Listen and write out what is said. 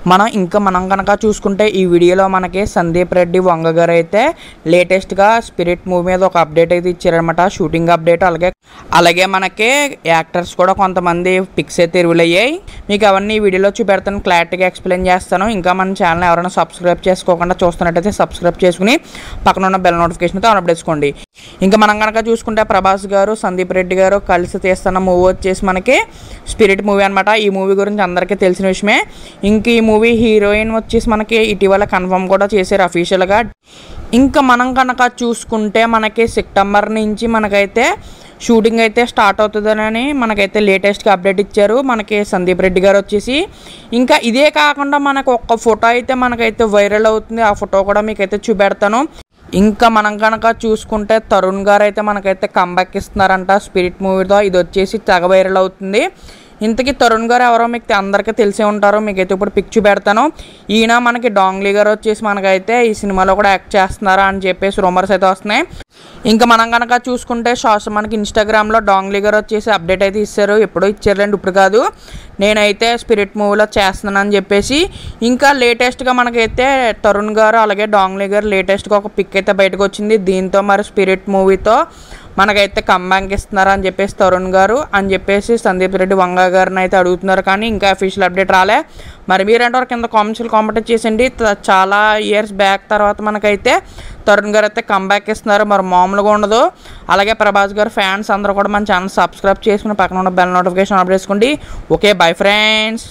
మనం కనుక చూసుకుంటే ఈ వీడియోలో మనకి సందీప్ రెడ్డి వంగ గారు అయితే లేటెస్ట్గా స్పిరిట్ మూవీ మీద ఒక అప్డేట్ అయితే ఇచ్చారనమాట. Shooting update. అలాగే మనకి యాక్టర్స్ కూడా కొంతమంది పిక్స్ అయితే రివీలయ్యాయి. మీకు అవన్నీ ఈ వీడియోలో చూపెడతాను, క్లారిటీగా ఎక్స్ప్లెయిన్ చేస్తాను. ఇంకా మన ఛానల్ ఎవరైనా సబ్స్క్రైబ్ చేసుకోకుండా చూస్తున్నట్టయితే సబ్స్క్రైబ్ చేసుకుని పక్కన ఉన్న బెల్ నోటిఫికేషన్తో ఆన్ చేసుకోండి. ఇంకా మనం కనుక చూసుకుంటే ప్రభాస్ గారు సందీప్ రెడ్డి గారు కలిసి తీస్తున్న మూవీ వచ్చేసి మనకి స్పిరిట్ మూవీ అనమాట. ఈ మూవీ గురించి అందరికీ తెలిసిన విషయమే. ఇంక ఈ మూవీ హీరోయిన్ వచ్చేసి మనకి ఇటీవల కన్ఫర్మ్ కూడా చేశారు అఫీషియల్గా. ఇంకా మనం కనుక చూసుకుంటే మనకి సెప్టెంబర్ నుంచి మనకైతే షూటింగ్ అయితే స్టార్ట్ అవుతుందని మనకైతే లేటెస్ట్గా అప్డేట్ ఇచ్చారు మనకి సందీప్ రెడ్డి గారు వచ్చేసి. ఇంకా ఇదే కాకుండా మనకు ఒక్క ఫోటో అయితే మనకైతే వైరల్ అవుతుంది. ఆ ఫోటో కూడా మీకైతే చూపెడతాను. ఇంకా మనం కనుక చూసుకుంటే తరుణ్ గారు అయితే మనకైతే కంబ్యాక్ ఇస్తున్నారంట స్పిరిట్ మూవీతో. ఇది వచ్చేసి తెగ వైరల్ అవుతుంది. ఇంతకీ తరుణ్ గారు ఎవరో మీకు అందరికీ తెలిసే ఉంటారో. మీకైతే ఇప్పుడు పిక్చర్ పెడతాను. ఈయన మనకి డాంగ్లీ గారు వచ్చేసి మనకైతే ఈ సినిమాలో కూడా యాక్ట్ చేస్తున్నారా అని చెప్పేసి రూమర్స్ అయితే వస్తున్నాయి. ఇంకా మనం కనుక చూసుకుంటే మనకి ఇన్స్టాగ్రామ్లో డాంగ్లీ గారు వచ్చేసి అప్డేట్ అయితే ఇచ్చారు. ఎప్పుడో ఇచ్చారులేండి, ఇప్పుడు కాదు. నేనైతే స్పిరిట్ మూవీలో చేస్తున్నానని చెప్పేసి. ఇంకా లేటెస్ట్గా మనకైతే తరుణ్ గారు అలాగే డాంగ్లీ గారు లేటెస్ట్గా ఒక పిక్ అయితే బయటకు వచ్చింది. దీంతో మరి స్పిరిట్ మూవీతో మనకైతే కంబ్యాక్ ఇస్తున్నారు అని చెప్పేసి తరుణ్ గారు అని చెప్పేసి సందీప్ రెడ్డి వంగ గారిని అయితే అడుగుతున్నారు. కానీ ఇంకా అఫీషియల్ అప్డేట్ రాలే. మరి మీరంటే కింద కామెంట్స్లో కామెంట్ చేసేయండి. చాలా ఇయర్స్ బ్యాక్ తర్వాత మనకైతే తరుణ్ గారు అయితే కంబ్యాక్ ఇస్తున్నారు. మరి మామూలుగా ఉండదు. అలాగే ప్రభాస్ గారు ఫ్యాన్స్ అందరూ కూడా మన ఛానల్ సబ్స్క్రైబ్ చేసుకుని పక్కన ఉన్న బెల్ నోటిఫికేషన్ ఆన్ చేసుకోండి. Okay, bye friends.